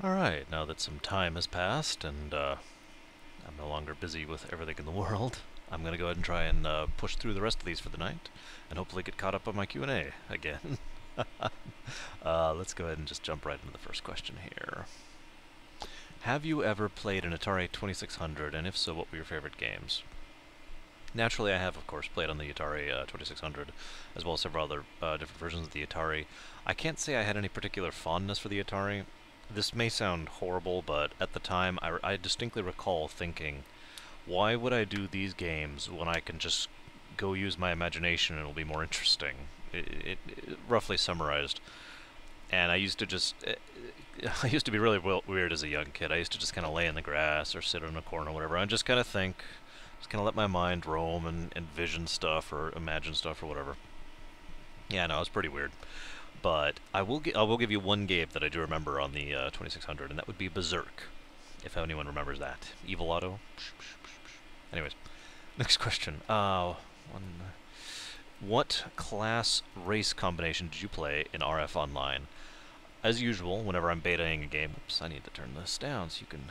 Alright, now that some time has passed and I'm no longer busy with everything in the world, I'm going to go ahead and try and push through the rest of these for the night and hopefully get caught up on my Q&A again. Let's go ahead and just jump right into the first question here. Have you ever played an Atari 2600, and if so, what were your favorite games? Naturally, I have, of course, played on the Atari 2600, as well as several other different versions of the Atari. I can't say I had any particular fondness for the Atari. This may sound horrible, but at the time, I distinctly recall thinking, why would I do these games when I can just go use my imagination and it'll be more interesting? It roughly summarized. And I used to just... I used to be really weird as a young kid. I used to just kind of lay in the grass or sit in a corner or whatever and just kind of think, just kind of let my mind roam and envision stuff or imagine stuff or whatever. Yeah, no, it was pretty weird. But I will give you one game that I do remember on the 2600, and that would be Berserk, if anyone remembers that. Evil Auto. Anyways, next question. What class race combination did you play in RF Online? As usual, whenever I'm betaing a game... Oops, I need to turn this down so you can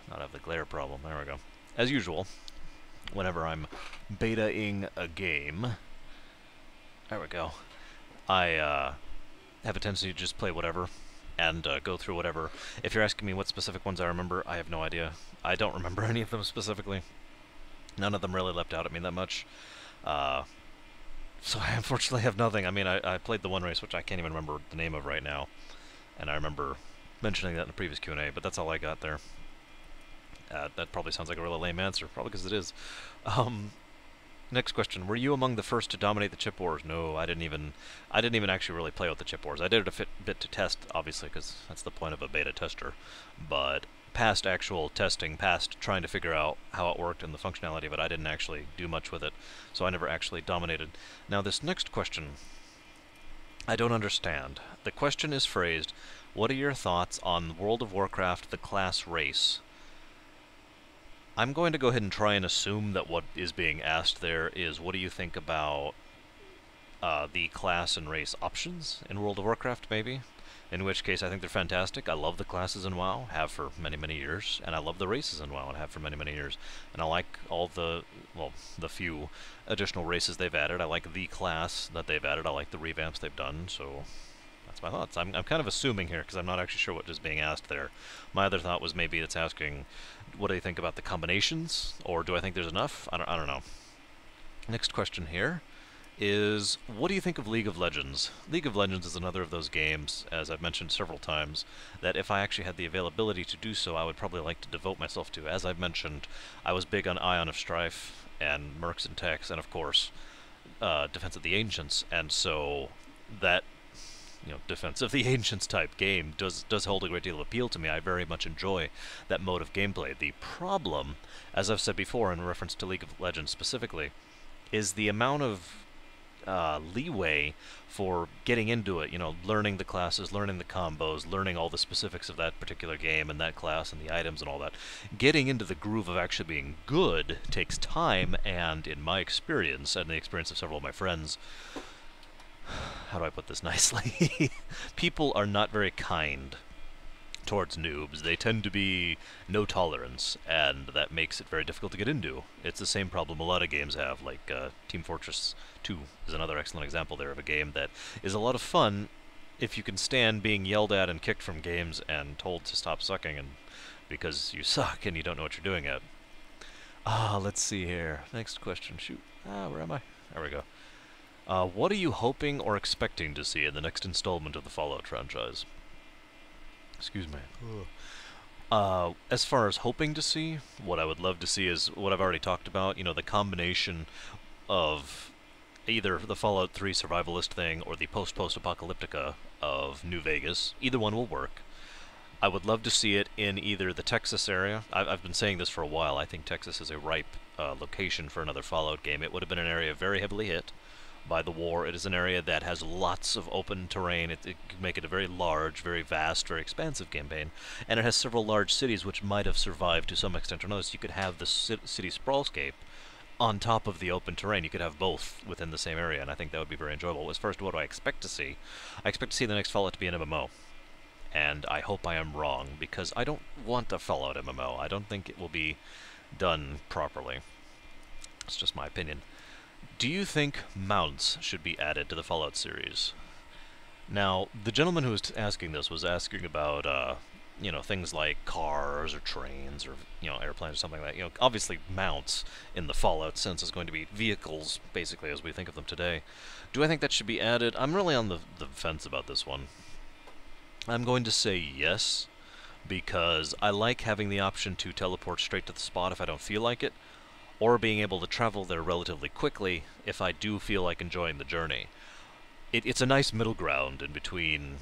not have the glare problem. There we go. As usual, whenever I'm betaing a game... There we go. I have a tendency to just play whatever and go through whatever. If you're asking me what specific ones I remember, I have no idea. I don't remember any of them specifically. None of them really leapt out at me that much. So I unfortunately have nothing. I mean, I played the one race, which I can't even remember the name of right now. And I remember mentioning that in the previous Q&A, but that's all I got there. That probably sounds like a really lame answer, probably because it is. Next question: were you among the first to dominate the chip wars? No, I didn't even actually really play with the chip wars. I did it a bit to test, obviously, because that's the point of a beta tester. But past actual testing, past trying to figure out how it worked and the functionality of it, I didn't actually do much with it, so I never actually dominated. Now, this next question, I don't understand. The question is phrased, what are your thoughts on World of Warcraft, the class race? I'm going to go ahead and try and assume that what is being asked there is, what do you think about the class and race options in World of Warcraft, maybe? In which case, I think they're fantastic. I love the classes in WoW, have for many, many years, and I love the races in WoW, and have for many, many years. And I like all the, well, the few additional races they've added. I like the class that they've added. I like the revamps they've done, so that's my thoughts. I'm kind of assuming here, because I'm not actually sure what is being asked there. My other thought was maybe it's asking, what do you think about the combinations, or do I think there's enough? I don't know. Next question here is, what do you think of League of Legends? League of Legends is another of those games, as I've mentioned several times, that if I actually had the availability to do so, I would probably like to devote myself to. As I've mentioned, I was big on Ion of Strife, and Mercs and Techs, and of course, Defense of the Ancients, and so that, you know, Defense of the Ancients type game does hold a great deal of appeal to me. I very much enjoy that mode of gameplay. The problem, as I've said before in reference to League of Legends specifically, is the amount of leeway for getting into it, you know, learning the classes, learning the combos, learning all the specifics of that particular game and that class and the items and all that. Getting into the groove of actually being good takes time, and in my experience, and the experience of several of my friends, how do I put this nicely? People are not very kind towards noobs. They tend to be no tolerance, and that makes it very difficult to get into. It's the same problem a lot of games have, like Team Fortress 2 is another excellent example there of a game that is a lot of fun if you can stand being yelled at and kicked from games and told to stop sucking and because you suck and you don't know what you're doing yet. Let's see here. Next question. Shoot. Where am I? There we go. What are you hoping or expecting to see in the next installment of the Fallout franchise? Excuse me. As far as hoping to see, what I would love to see is what I've already talked about, you know, the combination of either the Fallout 3 survivalist thing or the post-apocalyptica of New Vegas. Either one will work. I would love to see it in either the Texas area. I've been saying this for a while. I think Texas is a ripe location for another Fallout game. It would have been an area very heavily hit by the war. It is an area that has lots of open terrain. It could make it a very large, very vast, very expansive campaign. And it has several large cities which might have survived to some extent or another. So you could have the city sprawlscape on top of the open terrain. You could have both within the same area, and I think that would be very enjoyable. As far as what do I expect to see, I expect to see the next Fallout to be an MMO. and I hope I am wrong, because I don't want a Fallout MMO. I don't think it will be done properly. It's just my opinion. Do you think mounts should be added to the Fallout series? Now, the gentleman who was asking this was asking about, you know, things like cars or trains or, you know, airplanes or something like that. You know, obviously mounts in the Fallout sense is going to be vehicles, basically, as we think of them today. Do I think that should be added? I'm really on the fence about this one. I'm going to say yes, because I like having the option to teleport straight to the spot if I don't feel like it, or being able to travel there relatively quickly if I do feel like enjoying the journey. It's a nice middle ground in between,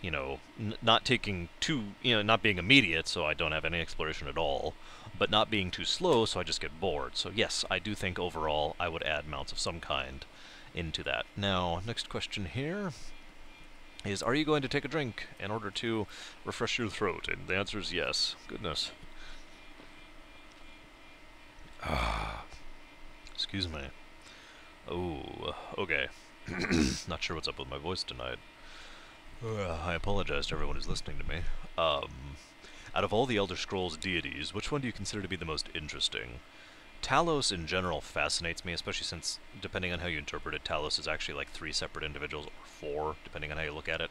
you know, not taking too, you know, not being immediate so I don't have any exploration at all, but not being too slow so I just get bored. So yes, I do think overall I would add mounts of some kind into that. Now, next question here is, are you going to take a drink in order to refresh your throat? And the answer is yes. Goodness. Excuse me. Oh, okay. Not sure what's up with my voice tonight. I apologize to everyone who's listening to me. Out of all the Elder Scrolls deities, which one do you consider to be the most interesting? Talos in general fascinates me, especially since, depending on how you interpret it, Talos is actually like 3 separate individuals, or 4, depending on how you look at it,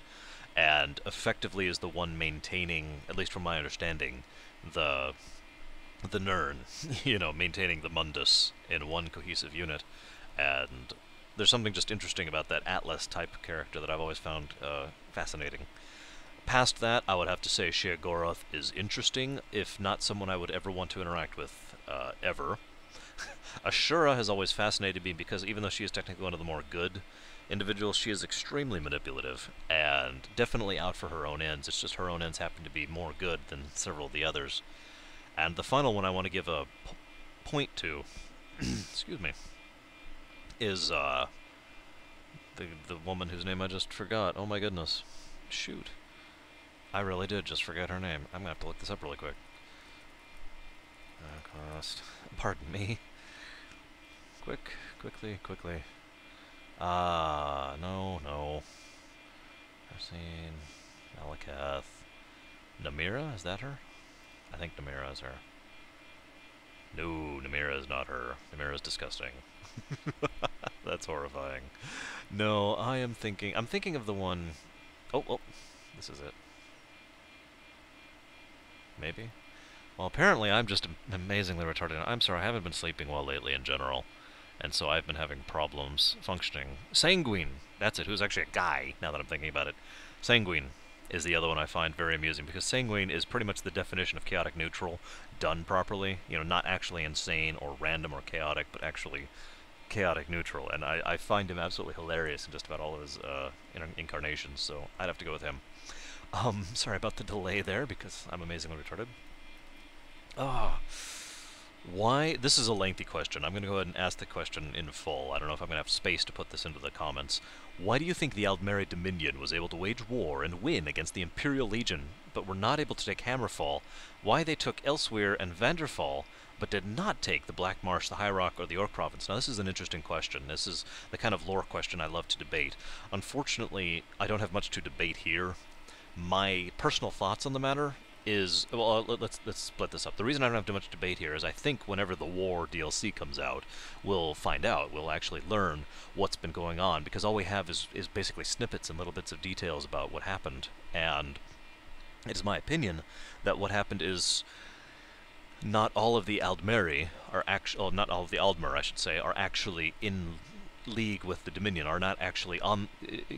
and effectively is the one maintaining, at least from my understanding, the Nirn, you know, maintaining the Mundus in one cohesive unit, and there's something just interesting about that Atlas-type character that I've always found fascinating. Past that, I would have to say Sheogorath is interesting, if not someone I would ever want to interact with, ever. Ashura has always fascinated me because even though she is technically one of the more good individuals, she is extremely manipulative, and definitely out for her own ends. It's just her own ends happen to be more good than several of the others. And the final one I want to give a point to, excuse me, is the woman whose name I just forgot. Oh my goodness. Shoot. I really did just forget her name. I'm gonna have to look this up really quick. Cost. Pardon me. Quickly. No. I've seen Malakath. Namira, is that her? I think Namira is her. No, Namira is not her. Namira is disgusting. That's horrifying. No, I'm thinking of the one... Oh, this is it. Maybe? Well, apparently I'm just amazingly retarded. I'm sorry, I haven't been sleeping well lately in general, and so I've been having problems functioning. Sanguine! That's it, who's actually a guy, now that I'm thinking about it. Sanguine is the other one I find very amusing, because Sanguine is pretty much the definition of chaotic neutral, done properly. You know, not actually insane or random or chaotic, but actually chaotic neutral, and I find him absolutely hilarious in just about all of his incarnations, so I'd have to go with him. Sorry about the delay there, because I'm amazingly retarded. Why? This is a lengthy question. I'm going to go ahead and ask the question in full. I don't know if I'm going to have space to put this into the comments. Why do you think the Aldmeri Dominion was able to wage war and win against the Imperial Legion, but were not able to take Hammerfall? Why they took Elsewhere and Vanderfall, but did not take the Black Marsh, the High Rock, or the Orc Province? Now, this is an interesting question. This is the kind of lore question I love to debate. Unfortunately, I don't have much to debate here. My personal thoughts on the matter is, well, let's split this up. The reason I don't have too much debate here is I think whenever the War DLC comes out, we'll find out. We'll actually learn what's been going on, because all we have is basically snippets and little bits of details about what happened. And it is my opinion that what happened is not all of the Aldmeri are actually, not all of the Aldmer, I should say, are actually in league with the Dominion, are not actually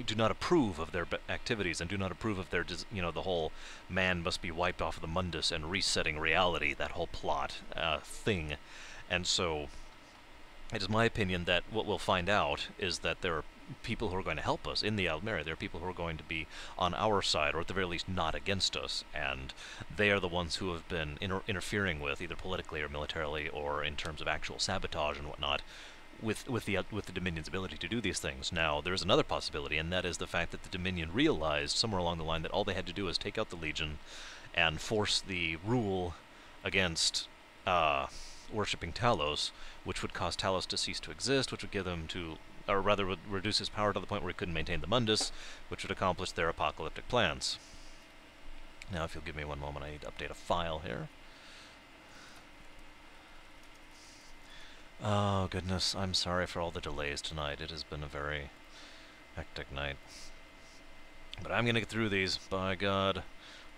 do not approve of their activities, and do not approve of their, you know, the whole man must be wiped off of the Mundus and resetting reality, that whole plot thing. And so it is my opinion that what we'll find out is that there are people who are going to help us in the Aldmeri. There are people who are going to be on our side, or at the very least not against us, and they are the ones who have been interfering with, either politically or militarily, or in terms of actual sabotage and whatnot, with the Dominion's ability to do these things. Now, there's another possibility, and that is the fact that the Dominion realized somewhere along the line that all they had to do was take out the Legion and force the rule against worshipping Talos, which would cause Talos to cease to exist, which would give them to, or rather would reduce his power to the point where he couldn't maintain the Mundus, which would accomplish their apocalyptic plans. Now, if you'll give me one moment, I need to update a file here. Oh, goodness, I'm sorry for all the delays tonight. It has been a very hectic night. But I'm going to get through these, by God,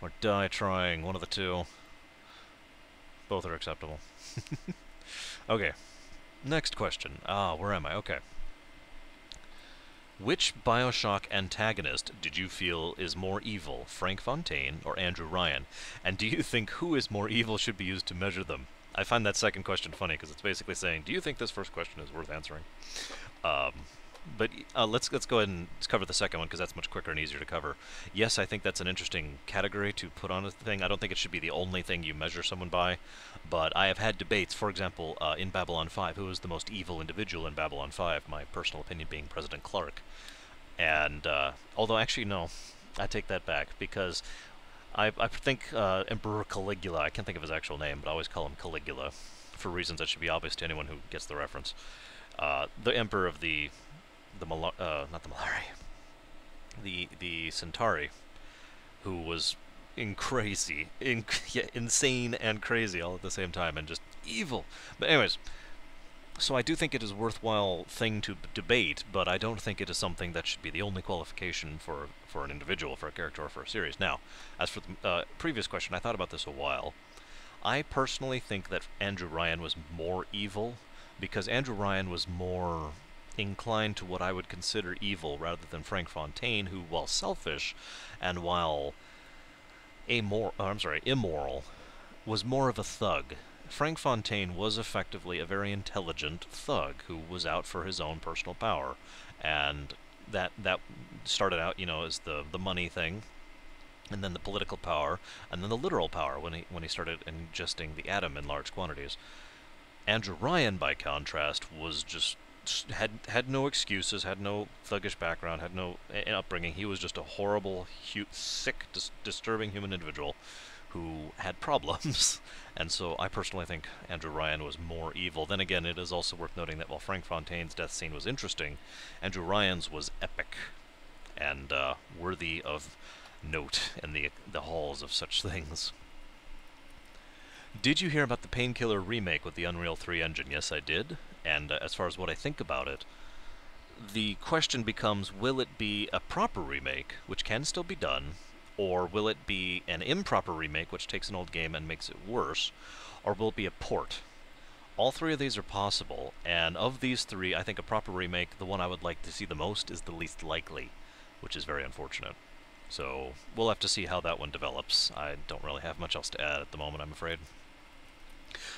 or die trying, one of the two. Both are acceptable. Okay, next question. Where am I? Okay. Which Bioshock antagonist did you feel is more evil, Frank Fontaine or Andrew Ryan? And do you think who is more evil should be used to measure them? I find that second question funny because it's basically saying, do you think this first question is worth answering? But let's go ahead and cover the second one because that's much quicker and easier to cover. Yes, I think that's an interesting category to put on a thing. I don't think it should be the only thing you measure someone by, but I have had debates. For example, in Babylon 5, who is the most evil individual in Babylon 5? My personal opinion being President Clark. And although actually no, I take that back because I think Emperor Caligula. I can't think of his actual name, but I always call him Caligula for reasons that should be obvious to anyone who gets the reference. The Emperor of not the Malari, the Centauri, who was insane and crazy all at the same time, and just evil. But anyways, so I do think it is a worthwhile thing to debate, but I don't think it is something that should be the only qualification for an individual, for a character, or for a series. Now, as for the previous question, I thought about this a while. I personally think that Andrew Ryan was more evil, because Andrew Ryan was more inclined to what I would consider evil rather than Frank Fontaine, who, while selfish and while immoral, was more of a thug. Frank Fontaine was effectively a very intelligent thug who was out for his own personal power, and that started out, as the money thing, and then the political power, and then the literal power when he started ingesting the atom in large quantities. Andrew Ryan, by contrast, was just had no excuses, had no thuggish background, had no upbringing. He was just a horrible, sick, disturbing human individual who had problems. And so I personally think Andrew Ryan was more evil. Then again, it is also worth noting that while Frank Fontaine's death scene was interesting, Andrew Ryan's was epic and worthy of note in the halls of such things. Did you hear about the Painkiller remake with the Unreal 3 engine? Yes, I did. And as far as what I think about it, the question becomes, will it be a proper remake, which can still be done, or will it be an improper remake, which takes an old game and makes it worse, or will it be a port? All three of these are possible, and of these three, I think a proper remake, the one I would like to see the most, is the least likely, which is very unfortunate. So we'll have to see how that one develops. I don't really have much else to add at the moment, I'm afraid.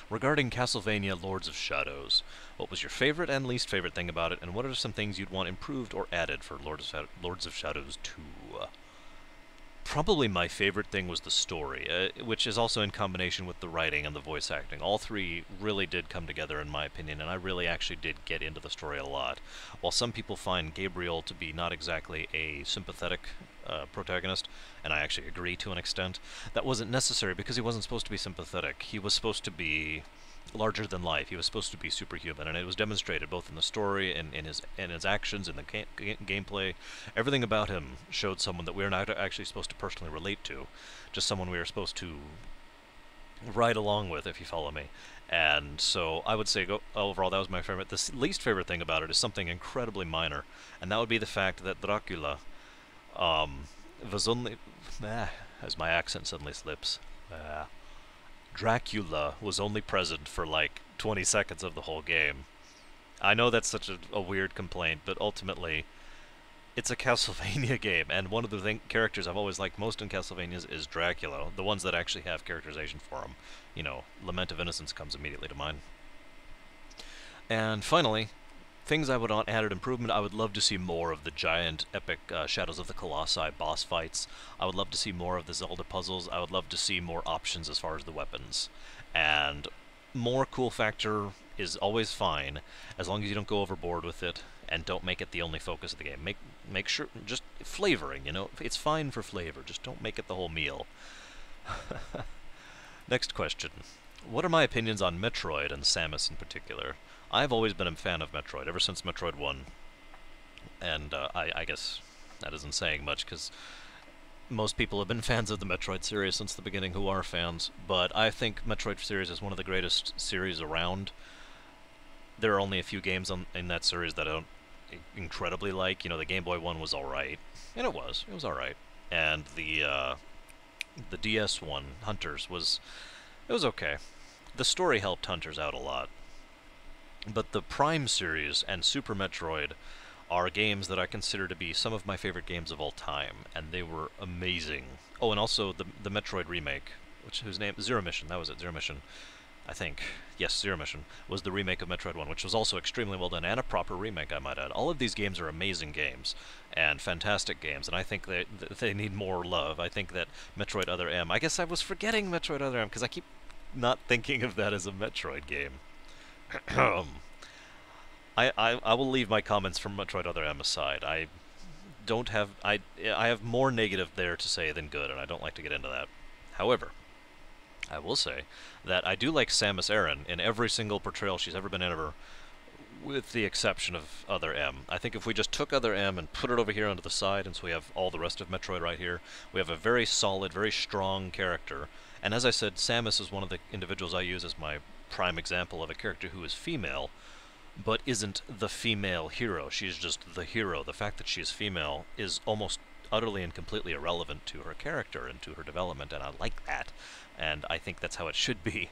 Regarding Castlevania Lords of Shadows, what was your favorite and least favorite thing about it, and what are some things you'd want improved or added for Lords of Shadows 2? Probably my favorite thing was the story, which is also in combination with the writing and the voice acting. All three really did come together, in my opinion, and I really actually did get into the story a lot. While some people find Gabriel to be not exactly a sympathetic protagonist, and I actually agree to an extent, that wasn't necessary because he wasn't supposed to be sympathetic. He was supposed to be larger than life. He was supposed to be superhuman, and it was demonstrated both in the story and in his actions, in the gameplay. Everything about him showed someone that we are not actually supposed to personally relate to, just someone we are supposed to ride along with, if you follow me. And so I would say overall that was my favorite. The least favorite thing about it is something incredibly minor, and that would be the fact that Dracula was only... as my accent suddenly slips. Dracula was only present for like 20 seconds of the whole game. I know that's such a weird complaint, but ultimately, it's a Castlevania game, and one of the characters I've always liked most in Castlevanias is Dracula, the ones that actually have characterization for him. Lament of Innocence comes immediately to mind. And finally, things I would want added improvement. I would love to see more of the giant, epic Shadows of the Colossi boss fights. I would love to see more of the Zelda puzzles. I would love to see more options as far as the weapons. And more cool factor is always fine, as long as you don't go overboard with it and don't make it the only focus of the game. Make sure, just flavoring, it's fine for flavor, just don't make it the whole meal. Next question. What are my opinions on Metroid and Samus in particular? I've always been a fan of Metroid, ever since Metroid 1. And I guess that isn't saying much, because most people have been fans of the Metroid series since the beginning who are fans, but I think Metroid series is one of the greatest series around. There are only a few games in that series that I don't incredibly like. You know, the Game Boy one was alright, and it was alright. And the DS one, Hunters, it was okay. The story helped Hunters out a lot. But the Prime series and Super Metroid are games that I consider to be some of my favorite games of all time, and they were amazing. Oh, and also the Metroid remake, whose name Zero Mission. That was it, Zero Mission. I think. Yes, Zero Mission was the remake of Metroid 1, which was also extremely well done, and a proper remake, I might add. All of these games are amazing games, and fantastic games, and I think they need more love. I think that Metroid Other M... I guess I was forgetting Metroid Other M, because I keep not thinking of that as a Metroid game. I will leave my comments from Metroid Other M aside. I don't have... I have more negative there to say than good, and I don't like to get into that. However, I will say that I do like Samus Aran in every single portrayal she's ever been in ever, with the exception of Other M. I think if we just took Other M and put it over here onto the side, and so we have all the rest of Metroid right here, we have a very solid, very strong character. And as I said, Samus is one of the individuals I use as my prime example of a character who is female, but isn't the female hero. She's just the hero. The fact that she is female is almost utterly and completely irrelevant to her character and to her development, and I like that. And I think that's how it should be.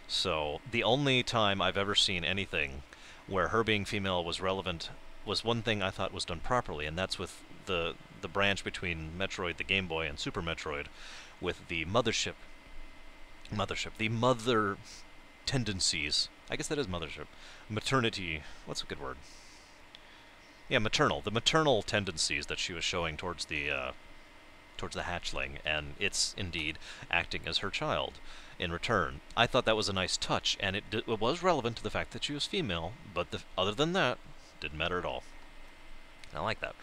So, the only time I've ever seen anything where her being female was relevant was one thing I thought was done properly, and that's with the branch between Metroid, the Game Boy, and Super Metroid, with the the mother tendencies. I guess that is mothership. Maternity, what's a good word? Yeah, maternal. The maternal tendencies that she was showing towards the hatchling, and it's indeed acting as her child in return. I thought that was a nice touch, and it was relevant to the fact that she was female, but other than that, didn't matter at all. I like that.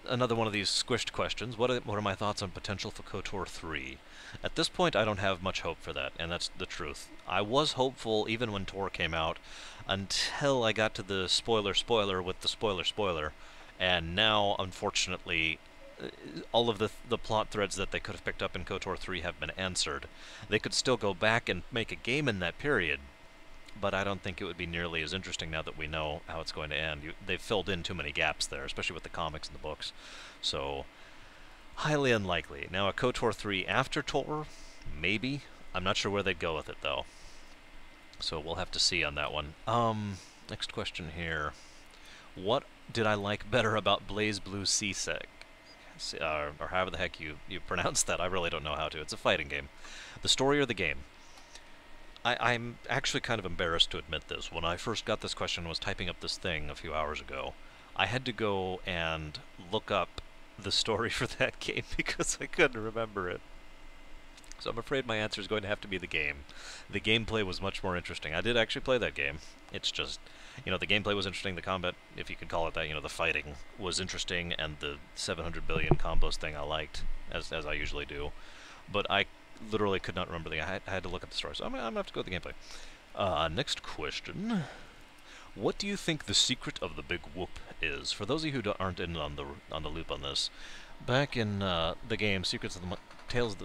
Another one of these squished questions. What are my thoughts on potential for KOTOR 3? At this point, I don't have much hope for that, and that's the truth. I was hopeful even when Tor came out, until I got to the spoiler with the spoiler, and now, unfortunately, all of the plot threads that they could have picked up in KOTOR 3 have been answered. They could still go back and make a game in that period, but I don't think it would be nearly as interesting now that we know how it's going to end. They've filled in too many gaps there, especially with the comics and the books. So, highly unlikely. Now, a KOTOR 3 after Tor? Maybe. I'm not sure where they'd go with it, though. So we'll have to see on that one. Next question here. What did I like better about BlazBlue Seasec? Or however the heck you pronounce that. I really don't know how to. It's a fighting game. The story or the game? I'm actually kind of embarrassed to admit this. When I first got this question and was typing up this thing a few hours ago, I had to go and look up the story for that game because I couldn't remember it. So I'm afraid my answer is going to have to be the game. The gameplay was much more interesting. I did actually play that game. It's just, the gameplay was interesting, the combat, if you could call it that, the fighting was interesting, and the 700 billion combos thing I liked, as I usually do. But I literally could not remember I had to look up the story, so I'm going to have to go with the gameplay. Next question. What do you think the secret of the big whoop is? For those of you who aren't in on the loop on this, back in the game Tales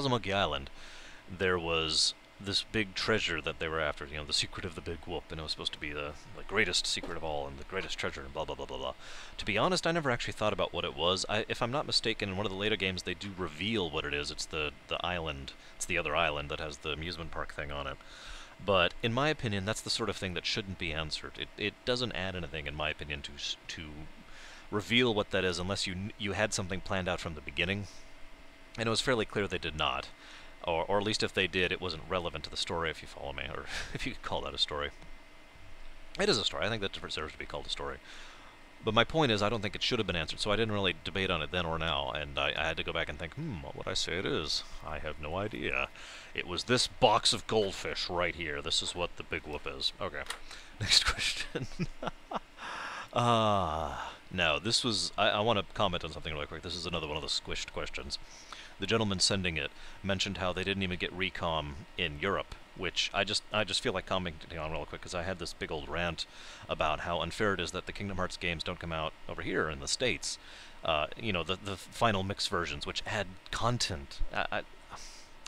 of Monkey Island, there was this big treasure that they were after, the secret of the big whoop, and it was supposed to be the greatest secret of all, and the greatest treasure, and blah, blah, blah, blah, blah. To be honest, I never actually thought about what it was. If I'm not mistaken, in one of the later games, they do reveal what it is. It's the island. It's the other island that has the amusement park thing on it. But, in my opinion, that's the sort of thing that shouldn't be answered. It doesn't add anything, in my opinion, to reveal what that is, unless you had something planned out from the beginning. And it was fairly clear they did not. Or at least if they did, it wasn't relevant to the story, if you follow me, or if you could call that a story. It is a story. I think that deserves to be called a story. But my point is, I don't think it should have been answered, so I didn't really debate on it then or now, and I had to go back and think, what would I say it is? I have no idea. It was this box of goldfish right here. This is what the big whoop is. Okay. Next question. No, this was... I want to comment on something really quick. This is another one of the squished questions. The gentleman sending it mentioned how they didn't even get recom in Europe, which I just feel like commenting on real quick, because I had this big old rant about how unfair it is that the Kingdom Hearts games don't come out over here in the States. you know, the final mix versions, which add content.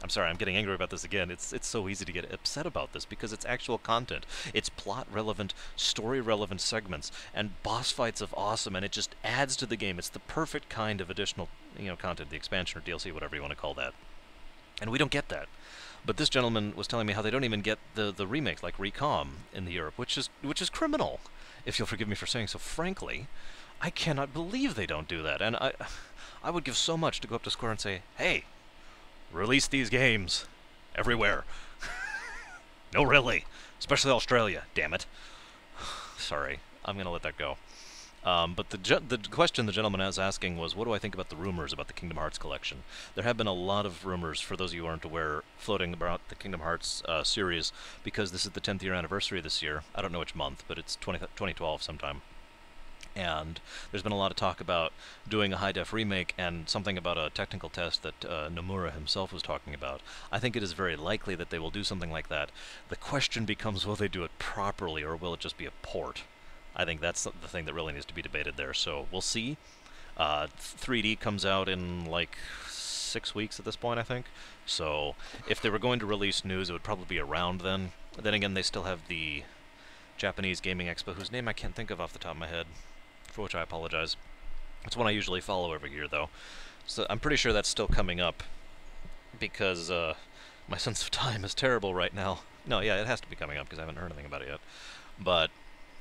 I'm sorry, I'm getting angry about this again. It's so easy to get upset about this because it's actual content. It's plot relevant, story relevant segments and boss fights of awesome, and it just adds to the game. It's the perfect kind of additional, you know, content, the expansion or DLC, whatever you want to call that. And we don't get that. But this gentleman was telling me how they don't even get the remakes like Recom in the Europe, which is criminal. If you'll forgive me for saying so frankly, I cannot believe they don't do that. And I would give so much to go up to Square and say, "Hey, release these games everywhere." No, really. Especially Australia, damn it. Sorry, I'm going to let that go. But the question the gentleman was asking was, what do I think about the rumors about the Kingdom Hearts collection? There have been a lot of rumors, for those of you who aren't aware, floating about the Kingdom Hearts series, because this is the 10th year anniversary this year. I don't know which month, but it's 2012 sometime. And there's been a lot of talk about doing a high-def remake and something about a technical test that Nomura himself was talking about. I think it is very likely that they will do something like that. The question becomes, will they do it properly, or will it just be a port? I think that's the thing that really needs to be debated there, so we'll see. 3D comes out in like 6 weeks at this point, I think. So if they were going to release news, it would probably be around then. Then again, they still have the Japanese Gaming Expo, whose name I can't think of off the top of my head, for which I apologize. It's one I usually follow every year, though. So I'm pretty sure that's still coming up, because my sense of time is terrible right now. No, yeah, it has to be coming up, because I haven't heard anything about it yet. But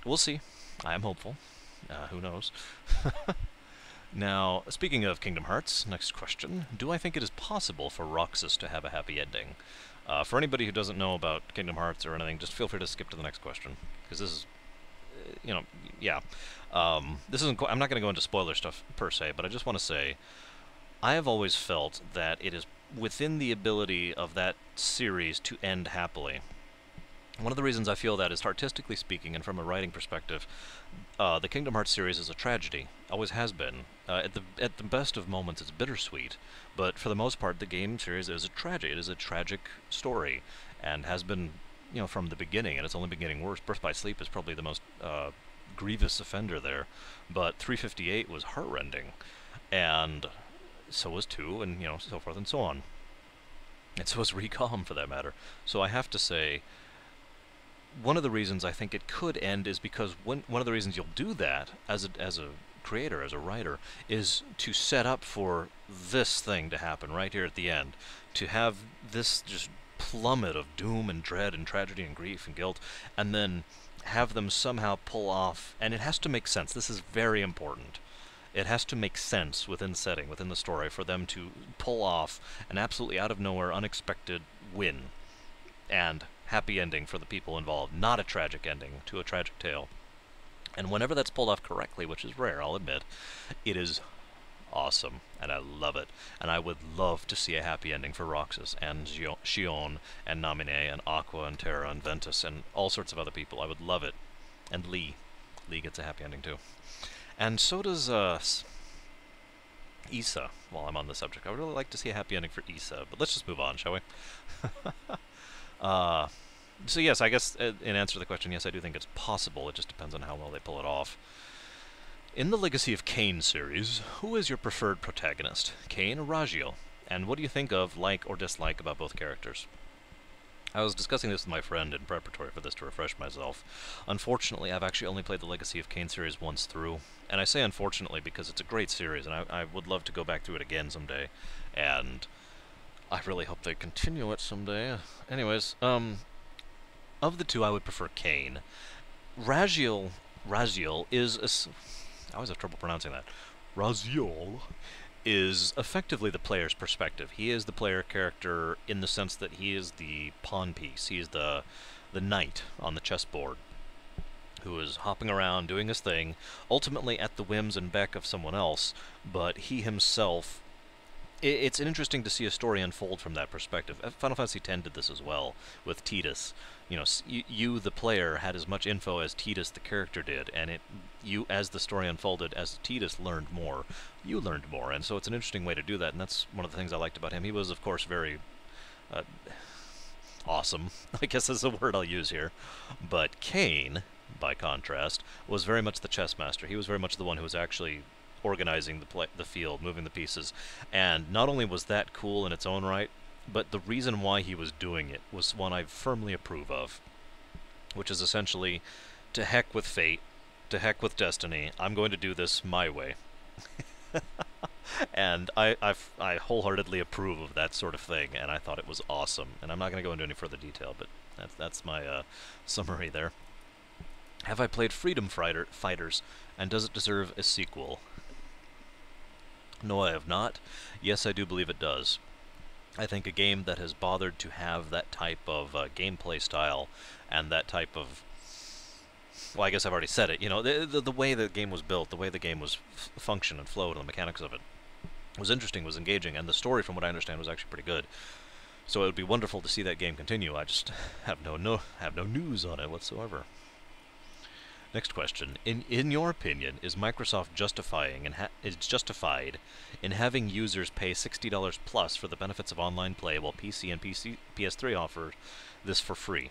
we'll see. I am hopeful. Who knows? Now, speaking of Kingdom Hearts, next question. Do I think it is possible for Roxas to have a happy ending? For anybody who doesn't know about Kingdom Hearts or anything, just feel free to skip to the next question, because this is, you know, yeah. This isn't. I'm not going to go into spoiler stuff per se, but I just want to say, I have always felt that it is within the ability of that series to end happily. One of the reasons I feel that is, artistically speaking and from a writing perspective, the Kingdom Hearts series is a tragedy. Always has been. At the best of moments, it's bittersweet, but for the most part, the game series is a tragedy. It is a tragic story, and has been, you know, from the beginning, and it's only been getting worse. Birth by Sleep is probably the most grievous offender there, but 358 was heartrending, and so was 2, and, you know, so forth and so on. And so was Recom, for that matter. So I have to say, one of the reasons I think it could end is because one of the reasons you'll do that as a creator, as a writer, is to set up for this thing to happen right here at the end, to have this just plummet of doom and dread and tragedy and grief and guilt, and then have them somehow pull off, and it has to make sense. This is very important. It has to make sense within setting, within the story, for them to pull off an absolutely out of nowhere, unexpected win and happy ending for the people involved, not a tragic ending to a tragic tale. And whenever that's pulled off correctly, which is rare, I'll admit, it is awesome, and I love it. And I would love to see a happy ending for Roxas, and Xion, and Namine, and Aqua, and Terra, and Ventus, and all sorts of other people. I would love it. And Lee. Lee gets a happy ending, too. And so does, Issa, while I'm on the subject. I would really like to see a happy ending for Issa, but let's just move on, shall we? So yes, I guess in answer to the question, yes, I do think it's possible. It just depends on how well they pull it off. In the Legacy of Kain series, who is your preferred protagonist, Kain or Raziel? And what do you think of, like or dislike, about both characters? I was discussing this with my friend in preparatory for this to refresh myself. Unfortunately, I've actually only played the Legacy of Kain series once through. And I say unfortunately because it's a great series, and I would love to go back through it again someday. And I really hope they continue it someday. Anyways, of the two, I would prefer Kain. Raziel is I always have trouble pronouncing that. Raziel is effectively the player's perspective. He is the player character in the sense that he is the pawn piece. He is the knight on the chessboard who is hopping around doing his thing, ultimately at the whims and beck of someone else, but he himself... It's interesting to see a story unfold from that perspective. Final Fantasy X did this as well, with Tidus. You know, you, the player, had as much info as Tidus, the character, did, and you, as the story unfolded, as Tidus learned more, you learned more, and so it's an interesting way to do that, and that's one of the things I liked about him. He was, of course, very awesome, I guess is the word I'll use here. But Kain, by contrast, was very much the chess master. He was very much the one who was actually organizing the field, moving the pieces. And not only was that cool in its own right, but the reason why he was doing it was one I firmly approve of, which is essentially, to heck with fate, to heck with destiny, I'm going to do this my way. And I wholeheartedly approve of that sort of thing, and I thought it was awesome. And I'm not going to go into any further detail, but that's my summary there. Have I played Freedom Fighters, and does it deserve a sequel? No, I have not. Yes, I do believe it does. I think a game that has bothered to have that type of gameplay style and that type of, well, I guess I've already said it, you know, the way the game was built, the way the game was function and flowed, and the mechanics of it was interesting, was engaging, and the story, from what I understand, was actually pretty good. So it would be wonderful to see that game continue. I just have no news on it whatsoever. Next question: In your opinion, is Microsoft justified in having users pay $60 plus for the benefits of online play, while PC and PS3 offer this for free?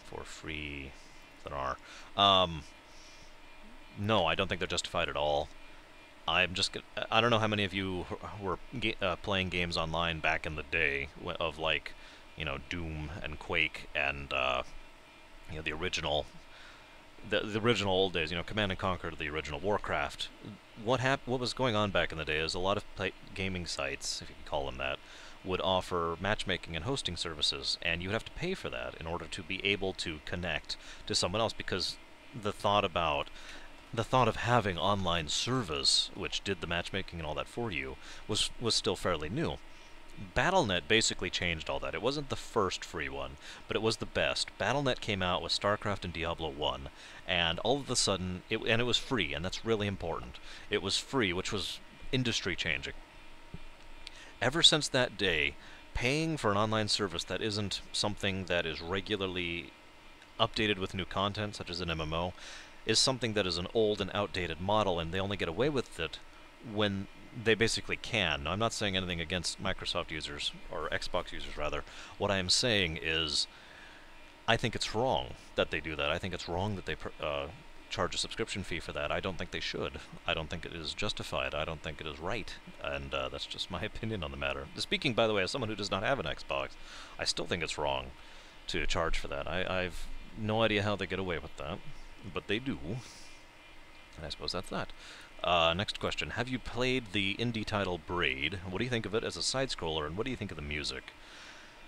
For free, there are. No, I don't think they're justified at all. I don't know how many of you were playing games online back in the day of, like, you know, Doom and Quake and you know, the original old days, you know, Command and Conquer, the original Warcraft. What was going on back in the day is a lot of gaming sites, if you can call them that, would offer matchmaking and hosting services, and you would have to pay for that in order to be able to connect to someone else, because the thought of having online service, which did the matchmaking and all that for you, was still fairly new. Battle.net basically changed all that. It wasn't the first free one, but it was the best. Battle.net came out with StarCraft and Diablo 1, and all of a sudden, it was free, and that's really important. It was free, which was industry-changing. Ever since that day, paying for an online service that isn't something that is regularly updated with new content, such as an MMO, is something that is an old and outdated model, and they only get away with it when they basically can. Now, I'm not saying anything against Microsoft users, or Xbox users, rather. What I am saying is, I think it's wrong that they do that. I think it's wrong that they charge a subscription fee for that. I don't think they should. I don't think it is justified. I don't think it is right. And that's just my opinion on the matter. Speaking, by the way, as someone who does not have an Xbox, I still think it's wrong to charge for that. I've no idea how they get away with that, but they do. And I suppose that's that. Next question. Have you played the indie title Braid? What do you think of it as a side-scroller, and what do you think of the music?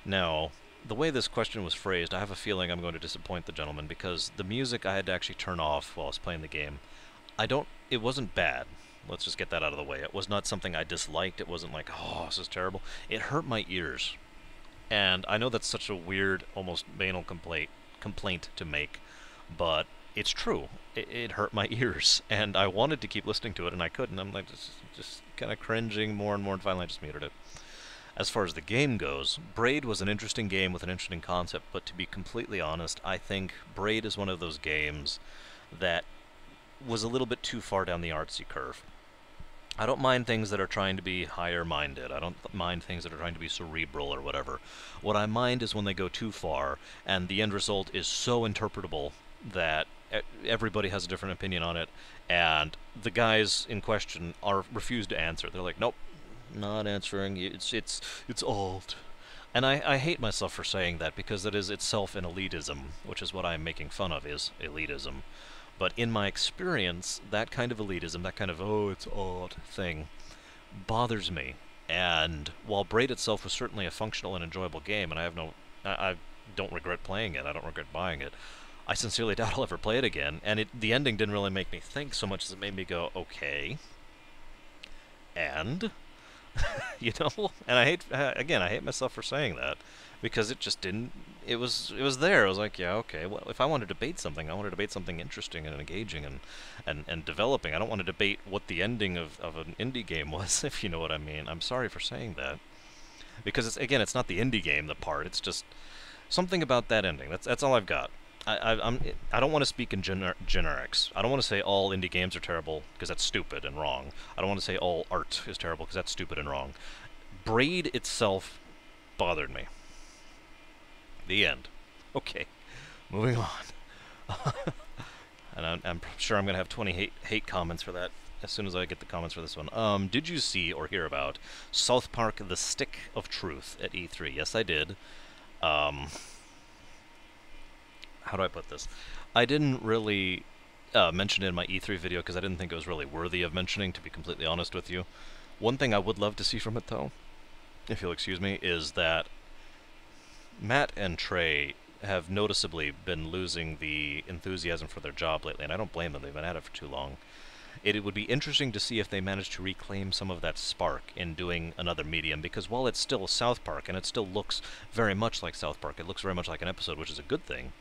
Now, the way this question was phrased, I have a feeling I'm going to disappoint the gentleman, because the music I had to actually turn off while I was playing the game. It wasn't bad. Let's just get that out of the way. It was not something I disliked. It wasn't like, oh, this is terrible. It hurt my ears. And I know that's such a weird, almost banal complaint to make, but it's true. It hurt my ears, and I wanted to keep listening to it, and I couldn't. I'm like just kind of cringing more and more, and finally I just muted it. As far as the game goes, Braid was an interesting game with an interesting concept, but to be completely honest, I think Braid is one of those games that was a little bit too far down the artsy curve. I don't mind things that are trying to be higher-minded. I don't mind things that are trying to be cerebral or whatever. What I mind is when they go too far, and the end result is so interpretable that everybody has a different opinion on it, and the guys in question refuse to answer. They're like, nope, not answering. It's alt. And I hate myself for saying that, because it is itself an elitism, which is what I'm making fun of, is elitism. But in my experience, that kind of elitism, that kind of, oh, it's alt thing, bothers me. And while Braid itself was certainly a functional and enjoyable game, and I don't regret playing it, I don't regret buying it, I sincerely doubt I'll ever play it again, and the ending didn't really make me think so much as it made me go, okay, and, you know, and I hate myself for saying that, because it just didn't, it was there. I was like, yeah, okay, well, if I want to debate something, I want to debate something interesting and engaging and developing. I don't want to debate what the ending of an indie game was, if you know what I mean. I'm sorry for saying that, because it's not the indie game, the part, it's just something about that ending. That's all I've got. I don't want to speak in generics. I don't want to say all indie games are terrible, because that's stupid and wrong. I don't want to say all art is terrible, because that's stupid and wrong. Braid itself bothered me. The end. Okay, moving on. And I'm sure I'm going to have 20 hate comments for that as soon as I get the comments for this one. Did you see or hear about South Park: The Stick of Truth at E3? Yes, I did. How do I put this? I didn't really mention it in my E3 video because I didn't think it was really worthy of mentioning, to be completely honest with you. One thing I would love to see from it, though, if you'll excuse me, is that Matt and Trey have noticeably been losing the enthusiasm for their job lately, and I don't blame them. They've been at it for too long. It would be interesting to see if they manage to reclaim some of that spark in doing another medium, because while it's still South Park, and it still looks very much like South Park, it looks very much like an episode, which is a good thing,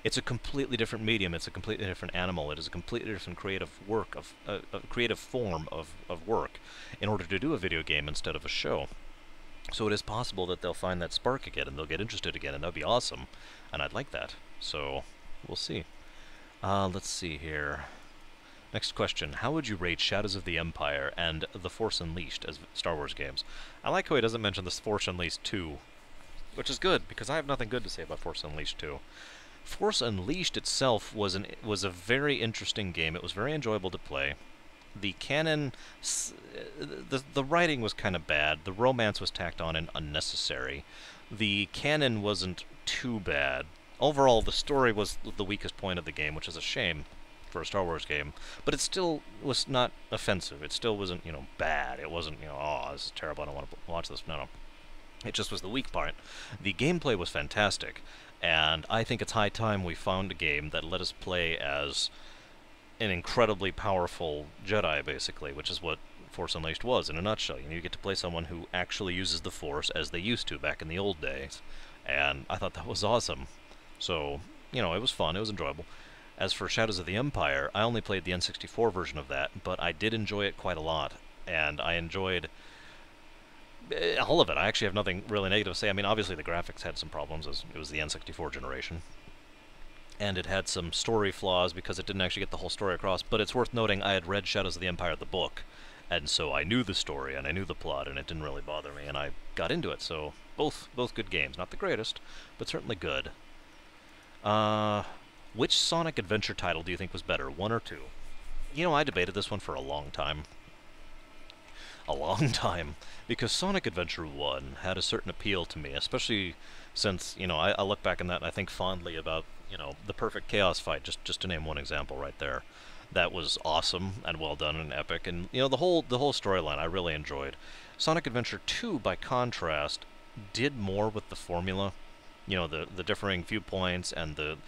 it's a completely different medium, it's a completely different animal, it is a completely different creative work, a creative form of work, in order to do a video game instead of a show. So it is possible that they'll find that spark again, and they'll get interested again, and that'd be awesome, and I'd like that. So, we'll see. Let's see here. Next question. How would you rate Shadows of the Empire and The Force Unleashed as Star Wars games? I like how he doesn't mention The Force Unleashed 2, which is good, because I have nothing good to say about Force Unleashed 2. Force Unleashed itself was a very interesting game. It was very enjoyable to play. The canon, the writing was kind of bad. The romance was tacked on and unnecessary. The canon wasn't too bad. Overall, the story was the weakest point of the game, which is a shame for a Star Wars game. But it still was not offensive. It still wasn't, bad. It wasn't, oh, this is terrible, I don't want to watch this. No. It just was the weak part. The gameplay was fantastic, and I think it's high time we found a game that let us play as an incredibly powerful Jedi, basically, which is what Force Unleashed was in a nutshell. You get to play someone who actually uses the Force as they used to back in the old days, and I thought that was awesome. So, it was fun, it was enjoyable. As for Shadows of the Empire, I only played the N64 version of that, but I did enjoy it quite a lot, and I enjoyed all of it. I actually have nothing really negative to say. I mean, obviously the graphics had some problems, as it was the N64 generation. And it had some story flaws because it didn't actually get the whole story across, but it's worth noting I had read Shadows of the Empire, the book, and so I knew the story and I knew the plot, and it didn't really bother me, and I got into it. So both good games. Not the greatest, but certainly good. Which Sonic Adventure title do you think was better, 1 or 2? I debated this one for a long time. Because Sonic Adventure 1 had a certain appeal to me, especially since, I look back on that and I think fondly about, the perfect Chaos fight, just to name one example right there. That was awesome and well done and epic, and, the whole storyline I really enjoyed. Sonic Adventure 2, by contrast, did more with the formula. The differing viewpoints and the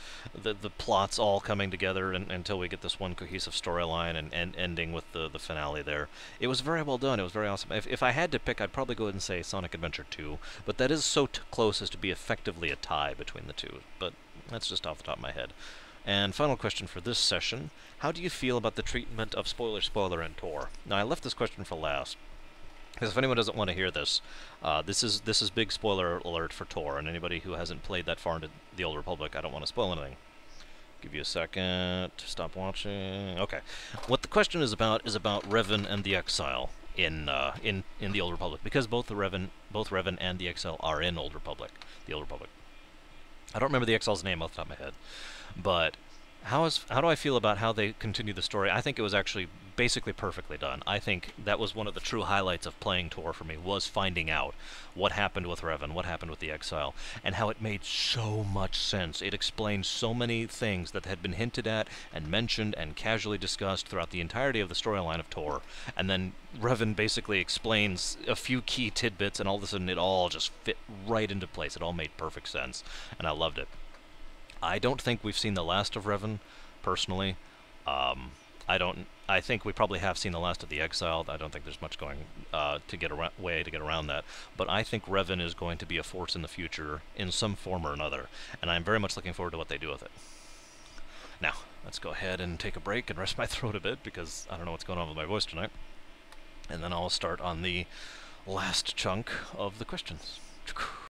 plots all coming together until we get this one cohesive storyline and ending with the finale there. It was very well done. It was very awesome. If I had to pick, I'd probably go ahead and say Sonic Adventure 2, but that is so close as to be effectively a tie between the two. But that's just off the top of my head. And final question for this session, how do you feel about the treatment of spoiler and Tor? Now, I left this question for last, because if anyone doesn't want to hear this, this is big spoiler alert for Tor, and anybody who hasn't played that far into the Old Republic, I don't want to spoil anything. Give you a second to stop watching. Okay, what the question is about Revan and the Exile in the Old Republic, because both Revan and the Exile are in the Old Republic. I don't remember the Exile's name off the top of my head, but how do I feel about how they continue the story? I think it was actually basically perfectly done. I think that was one of the true highlights of playing Tor for me, was finding out what happened with Revan, what happened with the Exile, and how it made so much sense. It explained so many things that had been hinted at and mentioned and casually discussed throughout the entirety of the storyline of Tor, and then Revan basically explains a few key tidbits, and all of a sudden it all just fit right into place. It all made perfect sense, and I loved it. I don't think we've seen the last of Revan, personally. I think we probably have seen the last of the Exiled. I don't think there's much going way to get around that. But I think Revan is going to be a force in the future in some form or another, and I'm very much looking forward to what they do with it. Now, let's go ahead and take a break and rest my throat a bit, because I don't know what's going on with my voice tonight. And then I'll start on the last chunk of the questions.